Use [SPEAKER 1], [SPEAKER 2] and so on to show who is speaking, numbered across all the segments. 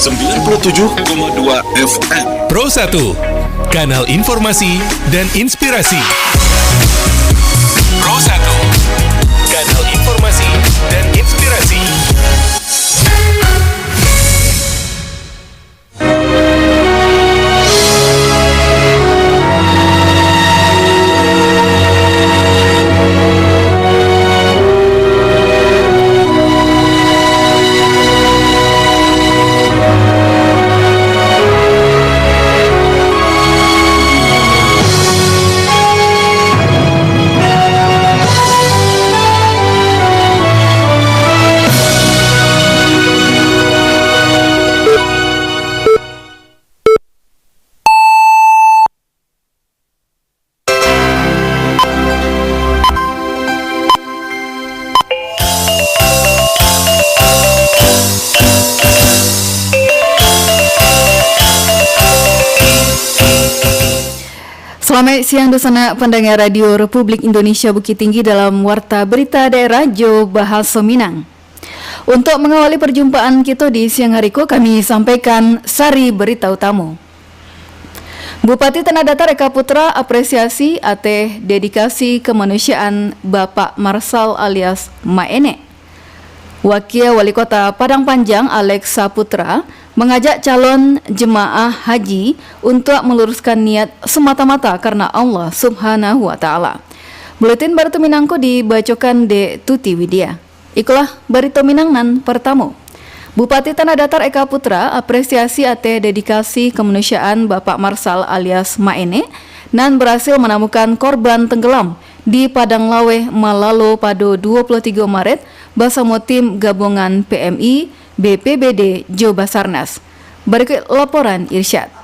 [SPEAKER 1] 97,2 FM.
[SPEAKER 2] Pro 1, kanal informasi dan inspirasi. Pro 1, kanal informasi dan inspirasi.
[SPEAKER 3] Selamat siang bersama pendengar Radio Republik Indonesia Bukit Tinggi dalam Warta Berita Daerah Jo Bahasa Minang. Untuk mengawali perjumpaan kita di siang hari ko, kami sampaikan sari berita utama. Bupati Tanah Datar Eka Putra apresiasi ateh dedikasi kemanusiaan Bapak Marsal alias Maene. Wakil Wali Kota Padang Panjang Alex Saputra mengajak calon jemaah haji untuk meluruskan niat semata-mata karena Allah Subhanahu wa Ta'ala. Buletin Barito Minangko dibacakan de Tuti Widya. Ikulah Barito Minangnan pertama. Bupati Tanah Datar Eka Putra apresiasi ateh dedikasi kemanusiaan Bapak Marsal alias Maene nan berhasil menemukan korban tenggelam di Padang Lawe Malalo pada 23 Maret bersama tim gabungan PMI BPBD Jo Basarnas. Berikut laporan Irsyad.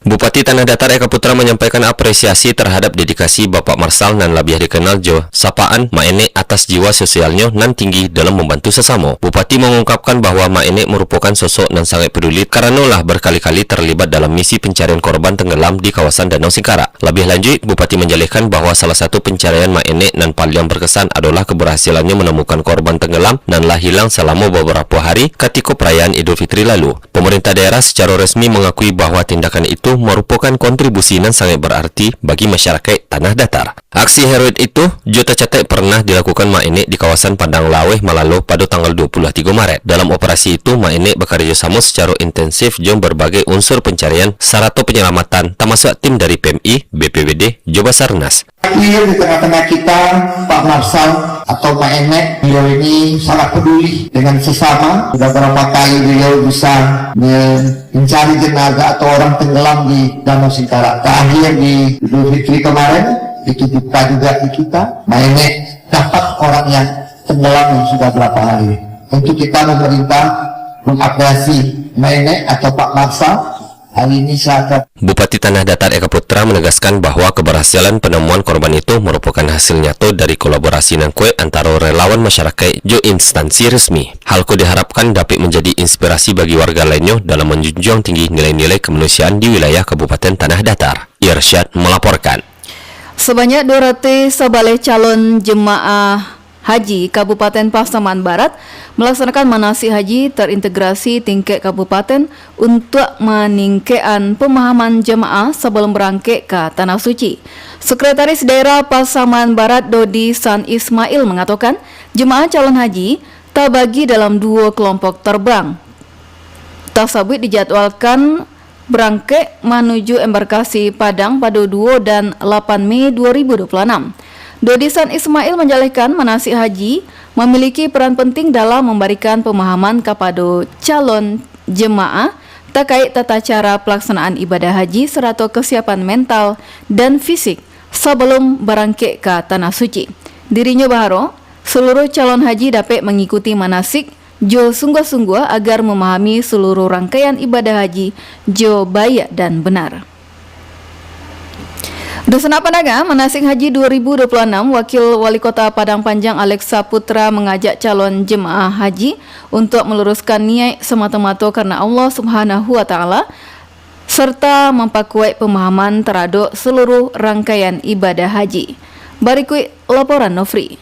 [SPEAKER 4] Bupati Tanah Datar Eka Putra menyampaikan apresiasi terhadap dedikasi Bapak Marsal nan lebih dikenal Jo sapaan Maene atas jiwa sosialnya nan tinggi dalam membantu sesama. Bupati mengungkapkan bahwa Maene merupakan sosok nan sangat peduli karena lah berkali-kali terlibat dalam misi pencarian korban tenggelam di kawasan Danau Singkara. Lebih lanjut, Bupati menjelaskan bahwa salah satu pencarian Maene nan paling berkesan adalah keberhasilannya menemukan korban tenggelam nan lah hilang selama beberapa hari ketika perayaan Idul Fitri lalu. Pemerintah daerah secara resmi mengakui bahwa tindakan itu merupakan kontribusi yang sangat berarti bagi masyarakat Tanah Datar. Aksi heroik itu juga tercatat pernah dilakukan Maene di kawasan Padang Lawe Malalo pada tanggal 23 Maret. Dalam operasi itu, Maene bekerja sama secara intensif dengan berbagai unsur pencarian serta penyelamatan, termasuk tim dari PMI, BPBD, Jo Basarnas.
[SPEAKER 5] Di tengah-tengah kita, Pak Marsal atau Maene, beliau ini sangat peduli dengan sesama. Sudah berapa kali beliau bisa mencari jenazah atau orang tenggelam di Danau Singkara. Terakhir di Idul Fitri kemarin, itu buka juga di kita. Maene dapat orang yang tenggelam yang sudah berapa hari. Untuk kita memerintah mengapresiasi Maene atau Pak Marsal. Hari ini
[SPEAKER 4] Bupati Tanah Datar Eka Putra menegaskan bahwa keberhasilan penemuan korban itu merupakan hasil nyata dari kolaborasi nan kuat antara relawan masyarakat jo instansi resmi. Hal itu diharapkan dapat menjadi inspirasi bagi warga lainnya dalam menjunjung tinggi nilai-nilai kemanusiaan di wilayah Kabupaten Tanah Datar. Irsyad melaporkan.
[SPEAKER 3] Sebanyak 200 sabale calon jemaah Haji Kabupaten Pasaman Barat melaksanakan manasik haji terintegrasi tingkat kabupaten untuk meningkatkan pemahaman jemaah sebelum berangkat ke Tanah Suci. Sekretaris Daerah Pasaman Barat Dodi San Ismail mengatakan jemaah calon haji terbagi dalam 2 kelompok terbang. Tersebut dijadwalkan berangkat menuju embarkasi Padang pada 2 dan 8 Mei 2026. Dodi San Ismail menjelaskan manasik haji memiliki peran penting dalam memberikan pemahaman kepada calon jemaah terkait tata cara pelaksanaan ibadah haji serta kesiapan mental dan fisik sebelum berangkat ke Tanah Suci. Dirinya berharap seluruh calon haji dapat mengikuti manasik jo sungguh-sungguh agar memahami seluruh rangkaian ibadah haji jo baik dan benar. Dusana Pandaga, manasik haji 2026, Wakil Wali Kota Padang Panjang Alex Saputra mengajak calon jemaah haji untuk meluruskan niat semata-mata karena Allah Subhanahu wa Ta'ala serta memperkuat pemahaman terhadap seluruh rangkaian ibadah haji. Berikut laporan Nofri.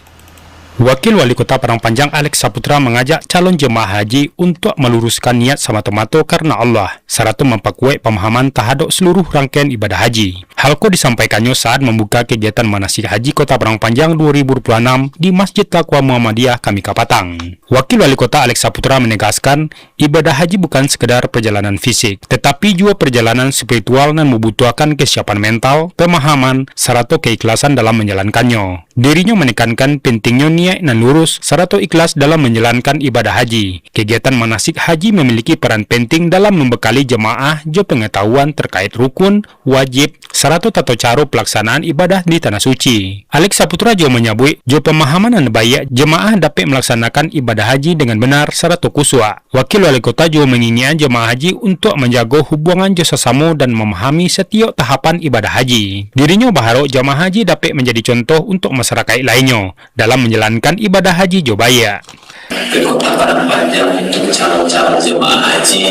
[SPEAKER 1] Wakil Wali Kota Padang Panjang Alex Saputra mengajak calon jemaah haji untuk meluruskan niat semata-mata karena Allah, serta memperkuat pemahaman terhadap seluruh rangkaian ibadah haji. Halko disampaikannya saat membuka kegiatan manasik haji Kota Padang Panjang 2026 di Masjid Taqwa Muhammadiyah Kamika Patang. Wakil Wali Kota Alex Saputra menegaskan, ibadah haji bukan sekedar perjalanan fisik, tetapi juga perjalanan spiritual dan membutuhkan kesiapan mental, pemahaman, serta keikhlasan dalam menjalankannya. Dirinya menekankan pentingnya niat dan lurus serta ikhlas dalam menjalankan ibadah haji. Kegiatan manasik haji memiliki peran penting dalam membekali jemaah jo pengetahuan terkait rukun, wajib, serta tata cara pelaksanaan ibadah di Tanah Suci. Alex Saputra juga menyebut jo pemahaman dan baik jemaah dapat melaksanakan ibadah haji dengan benar serta kusua. Wakil Wali Kota juga menginginkan jemaah haji untuk menjaga hubungan jo sesama dan memahami setiap tahapan ibadah haji. Dirinya berharap jemaah haji dapat menjadi contoh untuk masyarakat lainnya dalam menjalankan ibadah haji Jobaya.
[SPEAKER 6] Ke Kota Padang Panjang untuk calon-calon jemaah haji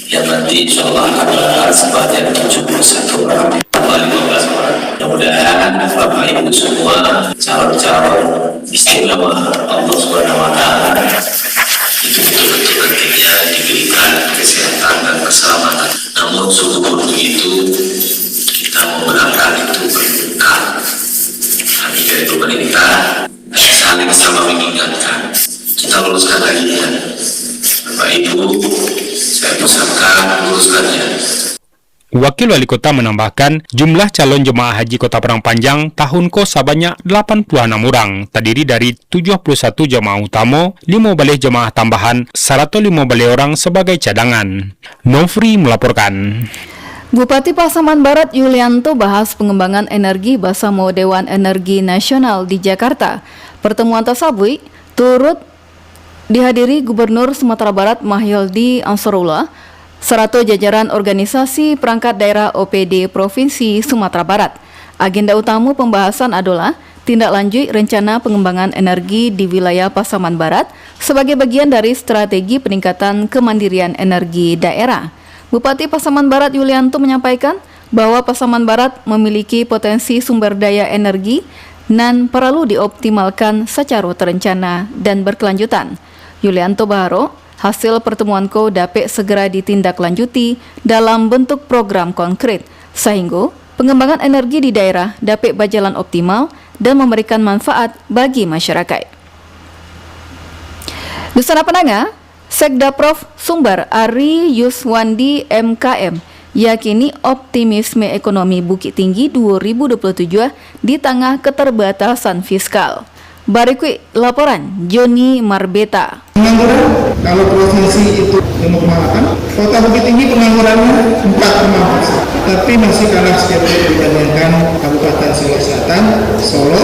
[SPEAKER 6] yang nanti insya Allah akan berangkat sebanyak 71 orang, 15 orang. Mudah-mudahan Bapak Ibu semua calon-calon istimewa Allah Subhanahu Wa Taala itu betul-betul nantinya diberikan kesehatan dan keselamatan. Namun sebelum itu kita mau berangkat itu berbuka. Kami dari pemerintah saling sama mengingatkan. Kita luruskan lagi ya, Bapak Ibu. Saya pesankan luruskannya.
[SPEAKER 1] Wakil Wali Kota menambahkan, jumlah calon jemaah haji Kota Padang Panjang tahun ko sebanyak 86 orang, terdiri dari 71 jemaah utama, 5 balik jemaah tambahan, 105 balik orang sebagai cadangan. Nofri melaporkan.
[SPEAKER 3] Bupati Pasaman Barat Yulianto bahas pengembangan energi bersama Dewan Energi Nasional di Jakarta. Pertemuan tersebut turut dihadiri Gubernur Sumatera Barat Mahyildi Ansarullah serta jajaran organisasi perangkat daerah OPD Provinsi Sumatera Barat. Agenda utama pembahasan adalah tindak lanjut rencana pengembangan energi di wilayah Pasaman Barat sebagai bagian dari strategi peningkatan kemandirian energi daerah. Bupati Pasaman Barat Yulianto menyampaikan bahwa Pasaman Barat memiliki potensi sumber daya energi dan perlu dioptimalkan secara terencana dan berkelanjutan. Yulianto berharap hasil pertemuan ko dapat segera ditindaklanjuti dalam bentuk program konkret sehingga pengembangan energi di daerah dapat berjalan optimal dan memberikan manfaat bagi masyarakat. Dusana pendengar, Sekda Prof. Sumbar Ari Yuswandi MKM yakini optimisme ekonomi Bukit Tinggi 2027 di tengah keterbatasan fiskal. Berikut laporan Joni Marbeta.
[SPEAKER 7] Pengangguran, kalau provinsi itu 5,8, Kota Bukit Tinggi penganggurannya 4,4%, tapi masih kalah sedikit dibandingkan Kabupaten Solo Selatan, Solo,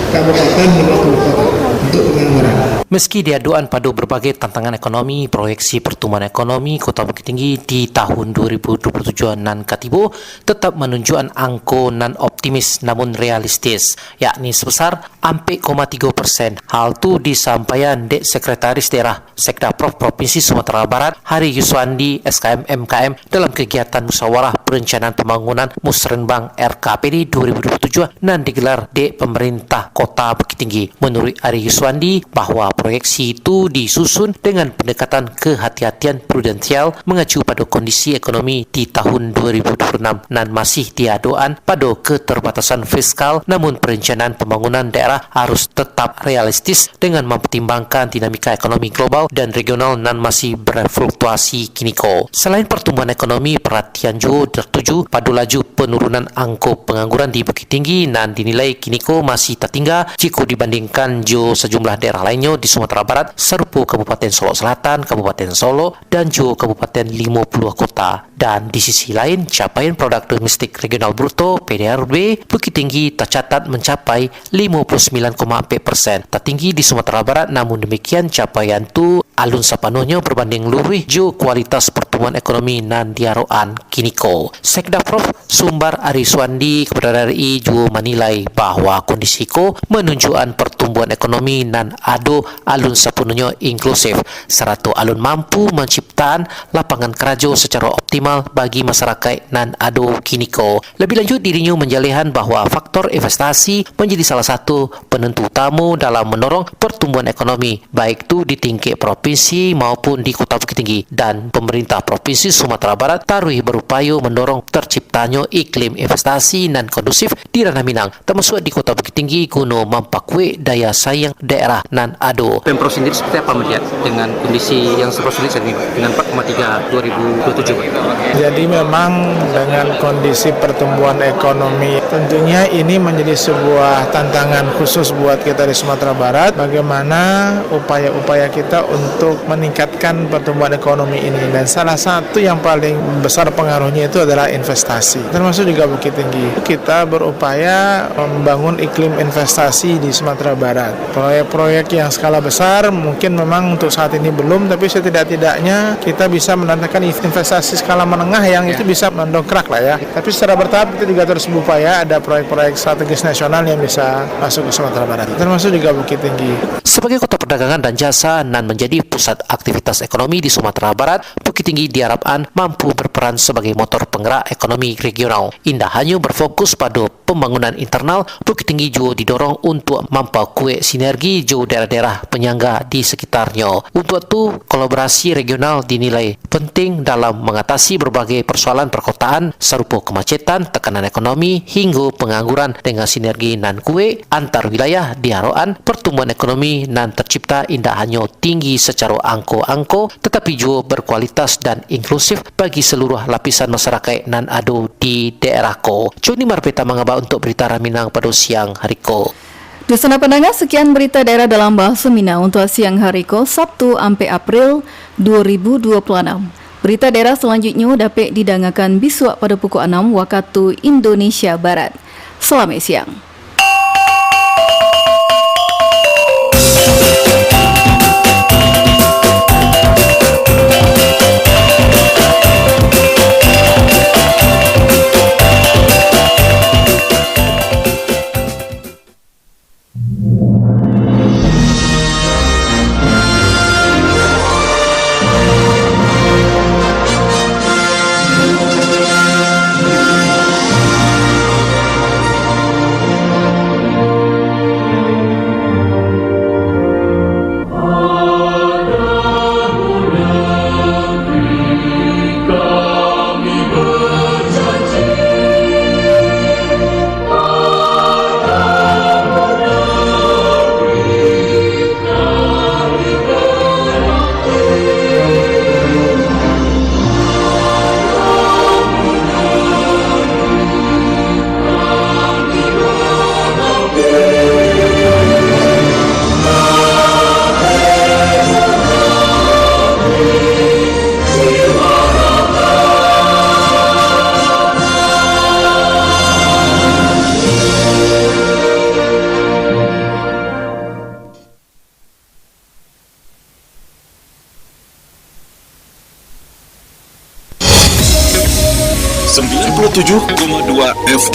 [SPEAKER 7] Kabupaten 50 kota untuk pengangguran.
[SPEAKER 8] Meski diaduan pada berbagai tantangan ekonomi, proyeksi pertumbuhan ekonomi Kota Bukit Tinggi di tahun 2027 nan katibo tetap menunjukkan angka nan optimis namun realistis, yakni sebesar 4,3%. Hal itu disampaikan Dek Sekretaris Daerah Sekda Prof Provinsi Sumatera Barat Hari Yuswandi SKM MKM dalam kegiatan musyawarah perencanaan pembangunan Musrenbang RKPD 2027 nan digelar di pemerintah Kota Bukit Tinggi. Menurut Ari Yuswandi bahwa proyeksi itu disusun dengan pendekatan kehati-hatian prudensial mengacu pada kondisi ekonomi di tahun 2026 dan masih diaduan pada keterbatasan fiskal, namun perencanaan pembangunan daerah harus tetap realistis dengan mempertimbangkan dinamika ekonomi global dan regional dan masih berfluktuasi kiniko. Selain pertumbuhan ekonomi, perhatian juga tertuju pada laju penurunan angka pengangguran di Bukit Tinggi dan dinilai kiniko masih tertinggal jika dibandingkan jo sejumlah daerah lainnya di Sumatera Barat serupa Kabupaten Solo Selatan, Kabupaten Solo dan juga Kabupaten 50 kota. Dan di sisi lain, capaian produk domestik regional bruto PDRB Bukit Tinggi tercatat mencapai 59,4%, tertinggi di Sumatera Barat. Namun demikian, capaian itu alun sepenuhnya berbanding lurus jo kualitas pertumbuhan ekonomi nan diaroan kiniko. Sekda Prof Sumbar Ari Swandi kepada RI juga menilai bahwa kondisi ko menunjukkan pertumbuhan ekonomi ekonomi nan ado alun sepenuhnya inklusif serta alun mampu menciptakan lapangan kerja secara optimal bagi masyarakat nan ado kiniko. Lebih lanjut, dirinya menjalihan bahawa faktor investasi menjadi salah satu penentu utama dalam mendorong pertumbuhan ekonomi baik itu di tingkat provinsi maupun di Kota Bukit Tinggi, dan pemerintah Provinsi Sumatera Barat tarui berupaya mendorong terciptanya iklim investasi nan kondusif di Ranah Minang termasuk di Kota Bukit Tinggi guna mempakui daya saing daerah nan ado.
[SPEAKER 9] Pemprov sendiri seperti apa melihat dengan kondisi yang seperti ini dengan 4,3 2027?
[SPEAKER 7] Jadi memang dengan kondisi pertumbuhan ekonomi tentunya ini menjadi sebuah tantangan khusus buat kita di Sumatera Barat, bagaimana upaya-upaya kita untuk meningkatkan pertumbuhan ekonomi ini, dan salah satu yang paling besar pengaruhnya itu adalah investasi termasuk juga Bukit Tinggi. Kita berupaya membangun iklim investasi di Sumatera Barat. Proyek-proyek yang skala besar mungkin memang untuk saat ini belum, tapi setidak-tidaknya kita bisa mendatangkan investasi skala menengah yang itu bisa mendongkrak lah ya. Tapi secara bertahap kita juga terus berupaya ada proyek-proyek strategis nasional yang bisa masuk ke Sumatera Barat, termasuk juga Bukit Tinggi.
[SPEAKER 8] Sebagai kota perdagangan dan jasa nan menjadi pusat aktivitas ekonomi di Sumatera Barat, Bukit Tinggi diharapkan mampu berperan sebagai motor penggerak ekonomi regional. Indah hanya berfokus pada pembangunan internal, Bukit Tinggi juga didorong untuk memperkuat sinergi jo daerah-daerah penyangga di sekitarnya. Untuk itu, kolaborasi regional dinilai penting dalam mengatasi berbagai persoalan perkotaan serupa kemacetan, tekanan ekonomi hingga pengangguran dengan sinergi nan kuat antar wilayah diharapkan pertumbuhan ekonomi nan tercipta indah hanya tinggi secara angko-angko tetapi juga berkualitas dan inklusif bagi seluruh lapisan masyarakat nan ada di daerah ko. Joni Marpeta mengabak untuk berita Raminang pada siang hari ko.
[SPEAKER 3] Dusana pendengar, sekian berita daerah dalam bahasa Minang untuk siang hari ko Sabtu 4 April 2026. Berita daerah selanjutnya dapat didengarkan besok pada pukul 6 waktu Indonesia Barat. Selamat siang.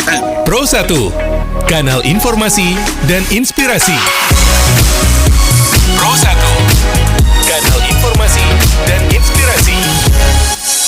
[SPEAKER 2] FM Pro 1, kanal informasi dan inspirasi. Pro 1, kanal informasi dan inspirasi.